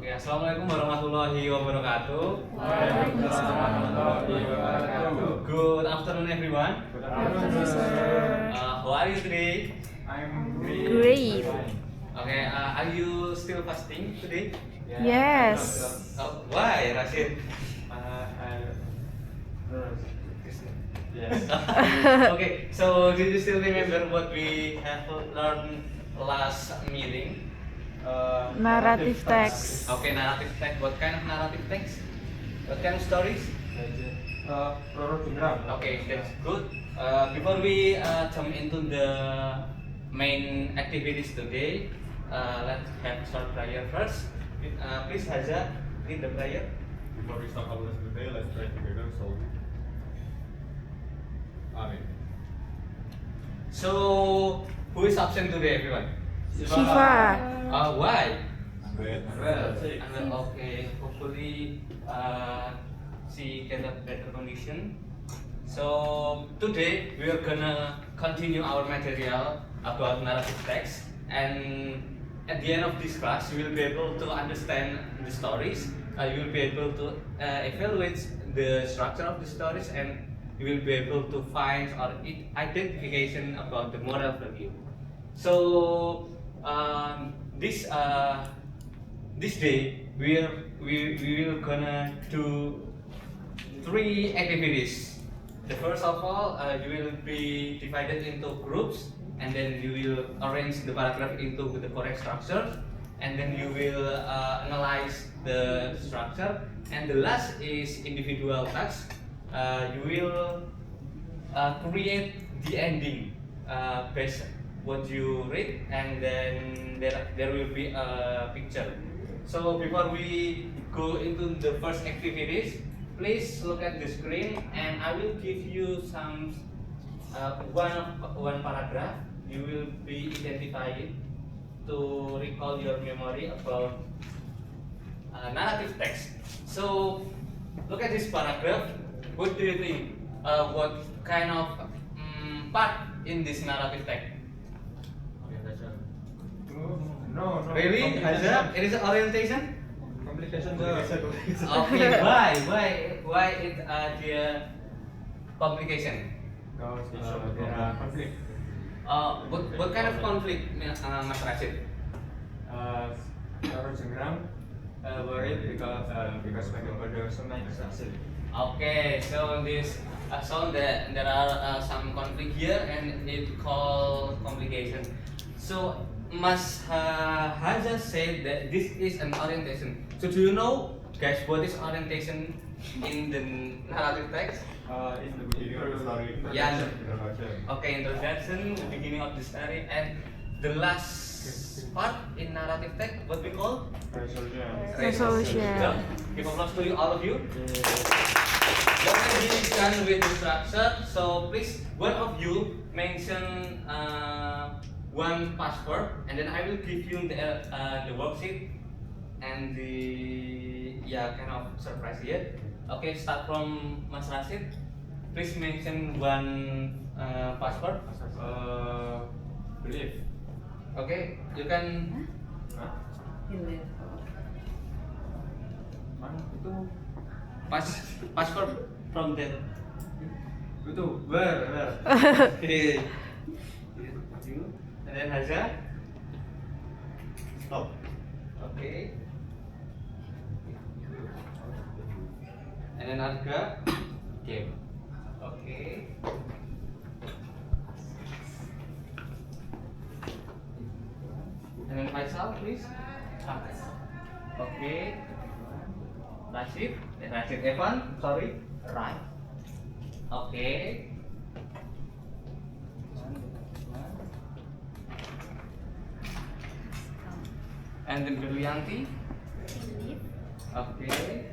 Oke, assalamualaikum warahmatullahi wabarakatuh. Waalaikumsalam warahmatullahi wabarakatuh. Good afternoon, everyone. Good afternoon, sir. How are you today? I'm Great. Okay, are you still fasting today? Yes. Why, Rashid? Yes. Okay, so did you still remember what we have learned last meeting? Narrative text. Okay, narrative text. What kind of narrative text? What kind of stories? Program. Okay, that's good. Before we jump into the main activities today, let's have short prayer first. Please, Haja, lead the prayer. Before we start our lesson today, let's pray together. So, Amen. So, who is absent today, everyone? Shiva. Why? Well, Okay, hopefully she get a better condition. So today we are gonna continue our material about narrative text, and at the end of this class you will be able to understand the stories. You will be able to evaluate the structure of the stories, and you will be able to find or identification about the moral value. So this day we will gonna do three activities. The first of all, you will be divided into groups, and then you will arrange the paragraph into the correct structure, and then you will analyze the structure. And the last is individual task. You will create the ending based what you read, and then there will be a picture. So before we go into the first activities, please look at the screen, and I will give you some one paragraph. You will be identifying to recall your memory about narrative text. So look at this paragraph. What do you think? What kind of part in this narrative text? No. Really? Haza? It is an orientation? Complication. Okay, why it the complication? Because there are conflict. What kind of conflict, Mas Rashid? Our program worried because there are so many distractions. Okay, so this so there are some conflict here, and it called complication. So Mas Haza said that this is an orientation. So do you know, guys, what is orientation in the narrative text? in the beginning of the story, Yeah. introduction. Okay, introduction, the beginning of the story, and the last part in narrative text, what we call Resolution. So, give applause to you, all of you. You already done with the structure, so please, one of you mention one password, and then I will give you the worksheet and the kind of surprise here. Okay, start from Mas Rashid. Please mention one password. Belief. Okay, you can. Mana itu? Password from there. Itu ber. Okay. You and then Haza. Stop. Okay. And then Arga. Game. Okay. And then Faisal, please. Okay. Rashid Evan, sorry. Right. Okay. And then Berlianti. Okay.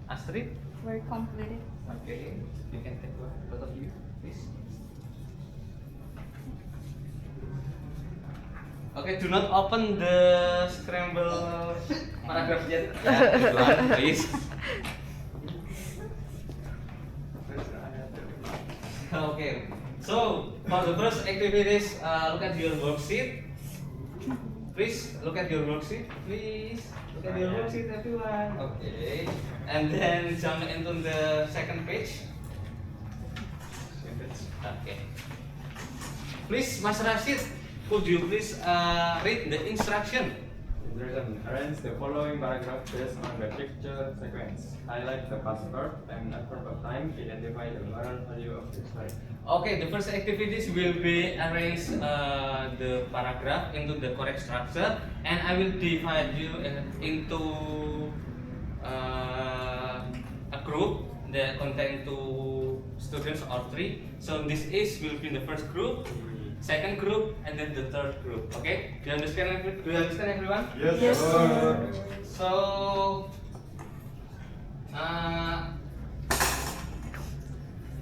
Astrid. We're completed. Okay. You can take one, both of you, please. Okay, do not open the scramble paragraph yet. Yeah, this one, please. Okay, so for the first activities, look at your worksheet. Please look at your worksheet. Please look at your worksheet, everyone. Okay. And then jump into the second page. Okay. Please, Mas Rashid, could you please read the instruction? Instruction: arrange the following paragraph based on the picture sequence. Highlight the past verb and adverb of time. Identify the moral value of the story. Okay, the first activities will be arrange the paragraph into the correct structure, and I will divide you into a group that contain 2 students or 3. So this will be the first group, second group, and then the third group. Okay, do you understand? Do you understand, everyone? Yes, sir. So,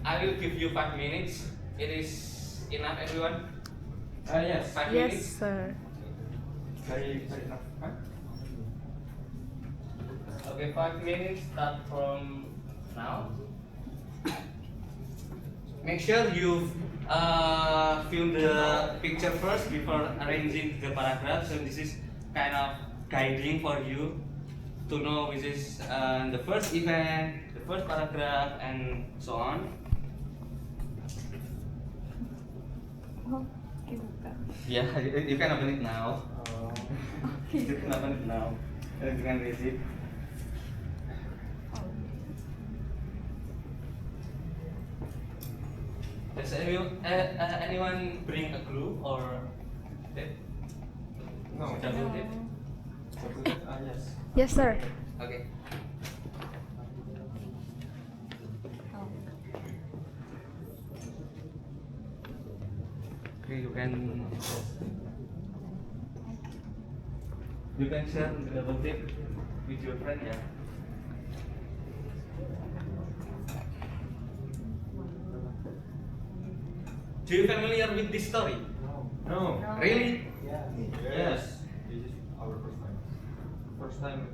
I will give you 5 minutes. It is enough, everyone? Yes. 5 Yes, minutes? sir. Very enough. Huh? Okay, 5 minutes start from now. Make sure you fill the picture first before arranging the paragraph. So this is kind of guiding for you to know which is the first event, the first paragraph, and so on. Oh, buka. Yeah, you can open it now. You can open it now. And you can read it. Does anyone bring a glue or tape? No. Double tape? Yes. Yes, sir. Okay. Okay, you can share the double tape with your friend, yeah. Do you familiar with this story? No. Really? Yes. This is our first time. First time.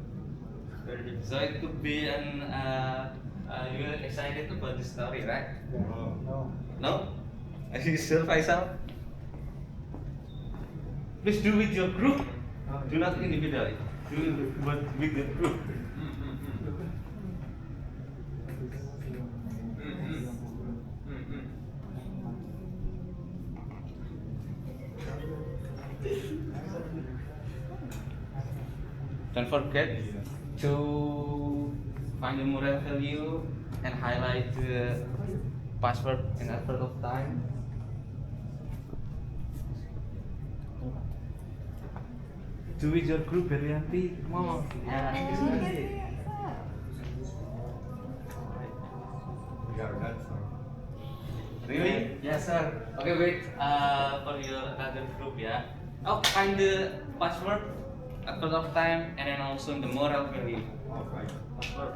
Very big. So it could be an you're excited about the story, right? No? Are you sure, Faisal? Please do with your group. Do not individually. Do it with the group. Don't forget to find the moral value and highlight the password and adverb of time. Do with your group, Berianti. Come on. Yeah. We are done, sir. Really? Yes, sir. Okay, wait. For your other group, yeah. Oh, find the password, adverb of time, and then also the moral value. Alright. Password.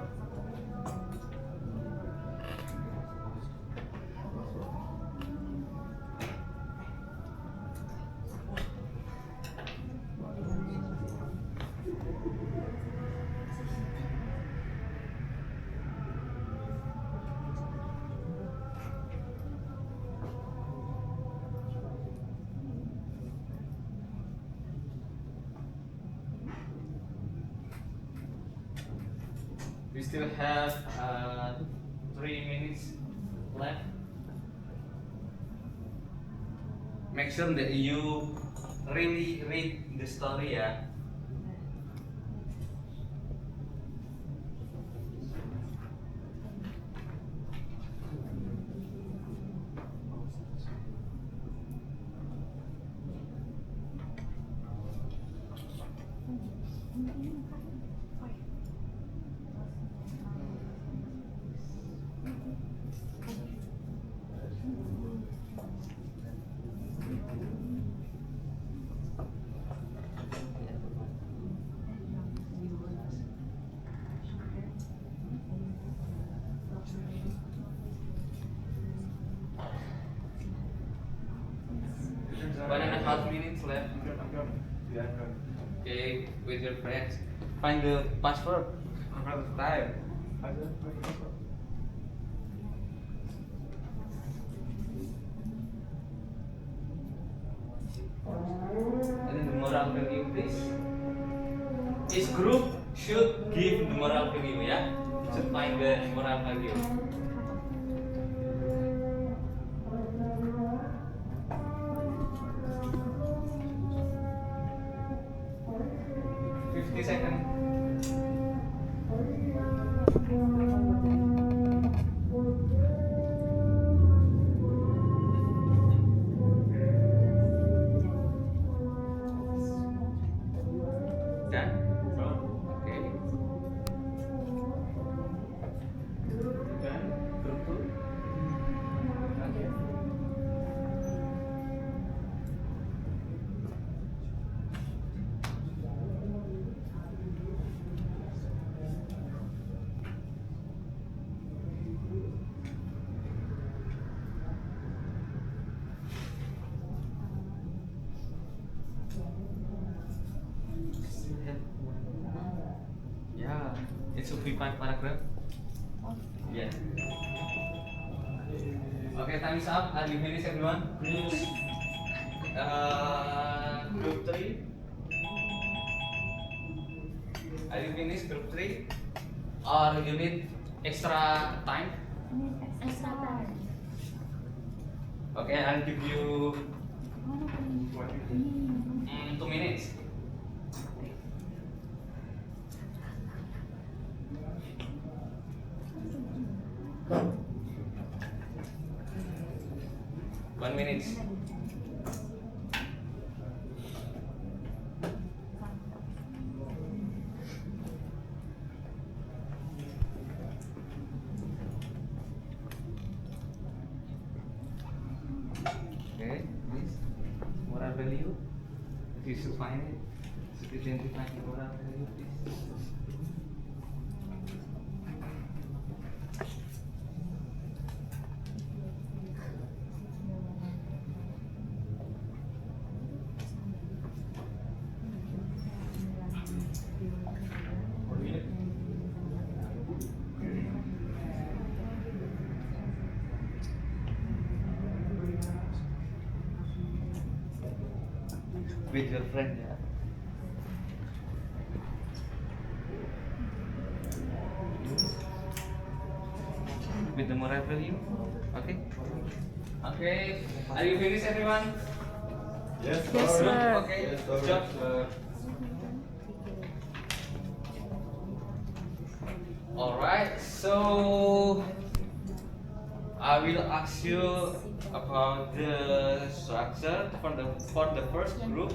We still have 3 minutes left. Make sure that you really read the story, yeah. One and a half minutes left. Okay, with your friends. Find the password. Time. And then the moral moral value, please. Each group should give the moral value, ya. Should find the moral value. Second. Done? Okay. Done. Group two. Okay. Yeah, it should be 5 paragraph. Yeah. Okay, time is up. Are you finished, everyone? Please. Group 3. Are you finished, group 3? Or you need extra time? Extra time. Okay, I'll give you 2 minutes. One minute. Okay, please. Moral value. If you should find it, should identify the moral value, please. With your friend, yeah. With the moral value, okay. Okay, are you finished, everyone? Yes, Yes, sir. Okay, Yes, good sir. job. All right, so I will ask you about the structure for the first group.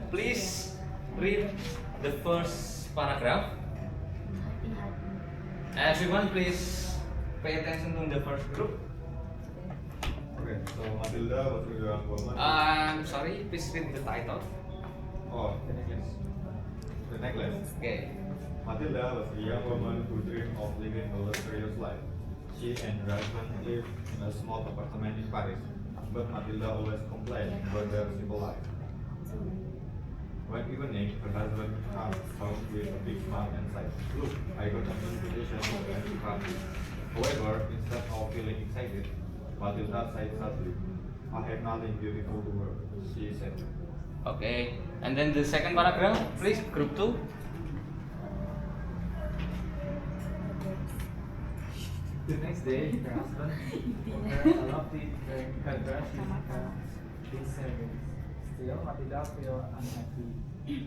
Please read the first paragraph. Everyone, please pay attention to the first group. Okay, so Matilda was a young woman. I'm sorry, please read the title. Oh, the necklace. Okay. Matilda was a young woman who dreamed of living a luxurious life. She and her husband lived in a small apartment in Paris, but Matilda always complained about their simple life. One evening, her husband came home with a big smile and said, "Look, I got an invitation to a fancy party." However, instead of feeling excited, Matilda said sadly, "I have nothing beautiful to wear," she said. Okay. And then the second paragraph, please, group 2. The next day, her husband gave her a lovely dress using her big savings. Still, Matilda felt unhappy.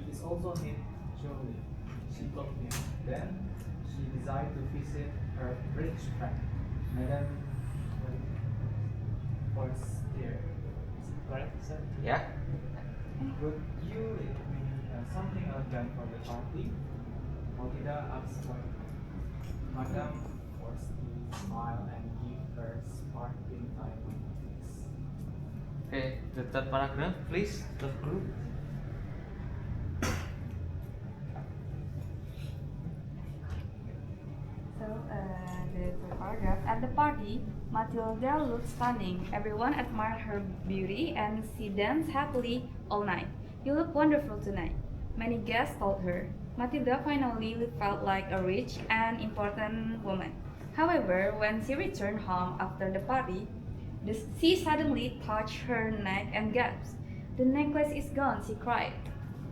This also hit Julie. She told him. Then, she decided to visit her rich friend, Madame Forestier. Is it correct, sir? Yeah. Would you let me something elegant for the party? Matilda asked her. Madame Forestier smiled and gave her sparkling diamond rings. Okay, the third paragraph, please, the group. So, the third paragraph. At the party, Matilda looked stunning. Everyone admired her beauty and she danced happily all night. "You look wonderful tonight," many guests told her. Matilda finally felt like a rich and important woman. However, when she returned home after the party, she suddenly touched her neck and gasped. "The necklace is gone," she cried.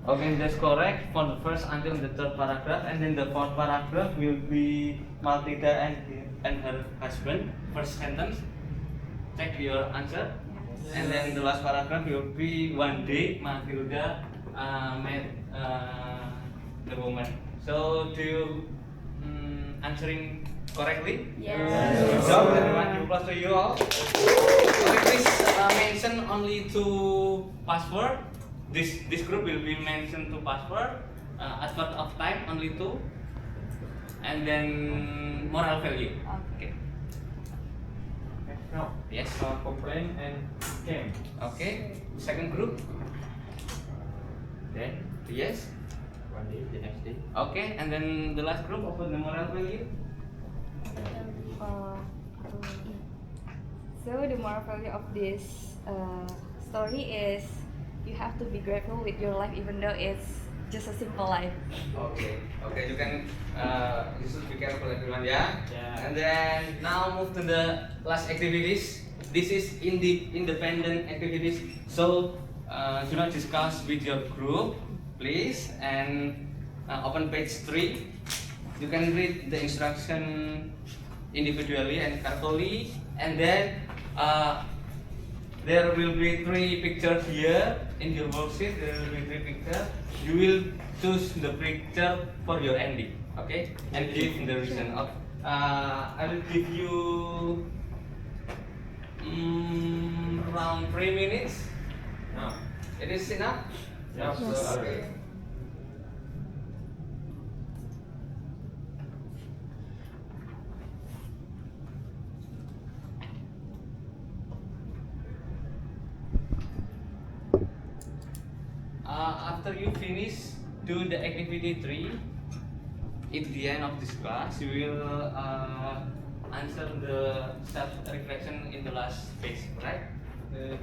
Okay, that's correct for the first until the third paragraph, and then the fourth paragraph will be Matilda and her husband. First sentence, check your answer, and then the last paragraph will be one day Matilda met the woman. So do you answering correctly? Yes. Good job, everyone. Give applause to you all. Okay, please mention only two password. This group will be mentioned to password. Advert of time only two, and then moral value. Okay. Okay, now, Yes. complain and came. Okay. Second group. Then yes. One day, the next day. Okay, and then the last group open the moral value. Uh, so the moral value of this story is you have to be grateful with your life even though it's just a simple life. Okay, okay, you should be careful everyone, yeah. Yeah. And then now move to the last activities. This is independent activities, so do not discuss with your group, please. And open page 3. You can read the instruction individually and carefully, and then there will be 3 pictures here in your worksheet. There will be 3 pictures. You will choose the picture for your ending, okay? And give the reason of. I will give you around 3 minutes. Now, It is enough. yeah, Yes. Okay. After you finish do the activity 3, at the end of this class, you will answer the self-reflection in the last page, right?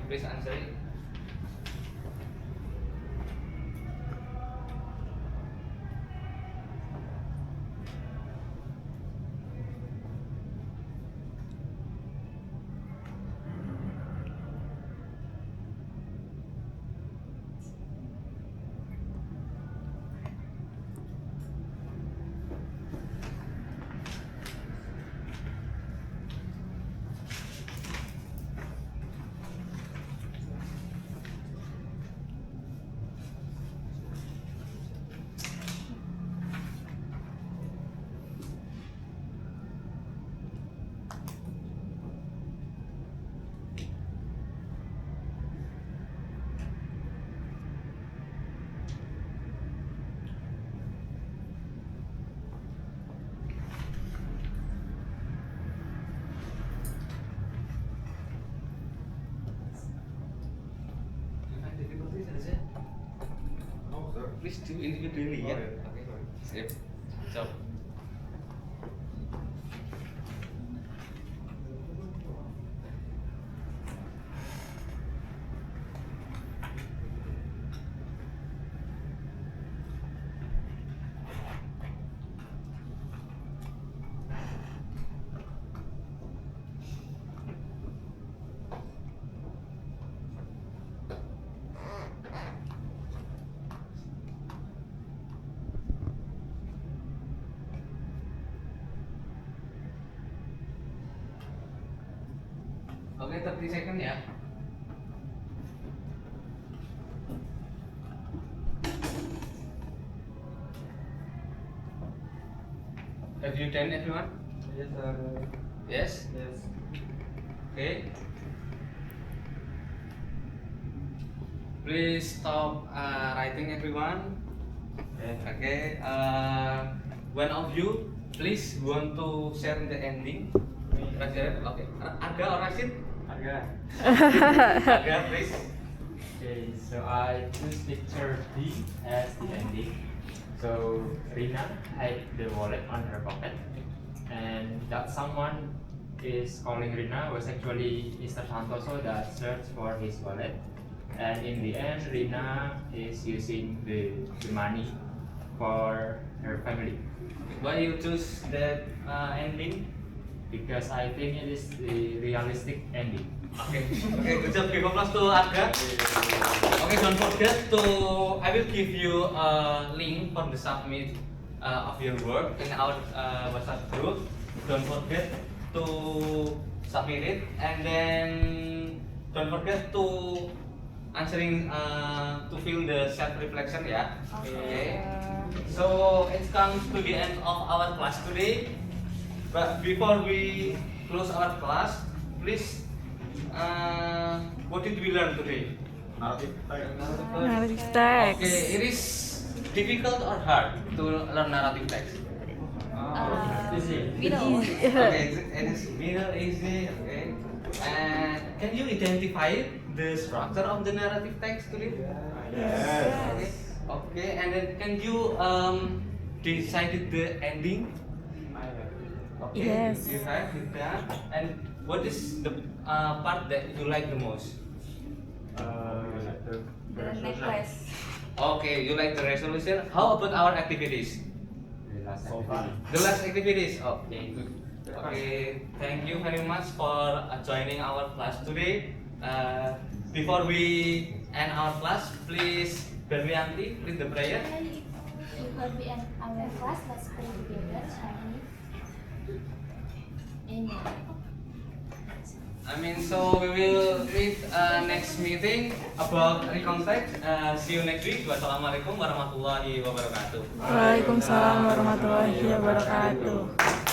Please answer it. No, sir. Please do individually, ya. Okay. Oke, sip. So, oke, 30 second ya. Have you done, everyone? yes, sir. Yes. Yes. Okay. Please stop writing, everyone. Okay. Okay. One of you, please want to share the ending. Rashid, okay. Arga or Rashid? Arga. Arga, please. Okay, so I choose picture B as the ending. So Rina hid the wallet on her pocket, and that someone is calling Rina was actually Mr. Santoso that searched for his wallet. And in the end, Rina is using the money for her family. Why you choose that ending? because I think it is the realistic ending. Okay, good job. Give applause to Arga. Okay, don't forget to. I will give you a link for the submit of your work in our WhatsApp group. Don't forget to submit it, and then don't forget to answering to fill the self reflection, yeah. Okay. So it comes to the end of our class today. But before we close our class, please, what did we learn today? Narrative text. Narrative text. Okay, it is difficult or hard to learn narrative text? Middle. Okay, it is middle easy. Okay, and can you identify the structure of the narrative text today? Yes. Okay, okay, and then can you decide the ending? Okay, Yes. you have that. And what is the part that you like the most? The necklace. Okay, you like the resolution. How about our activities? The last So activity. far. The last activities. Okay, good. Okay, thank you very much for joining our class today. Before we end our class, please, Berlianti, read the prayer. Before we end our class, let's pray together, shall we? Amen. I mean, so we will read next meeting about recontact. See you next week. Wassalamualaikum warahmatullahi wabarakatuh. Waalaikumsalam warahmatullahi wabarakatuh.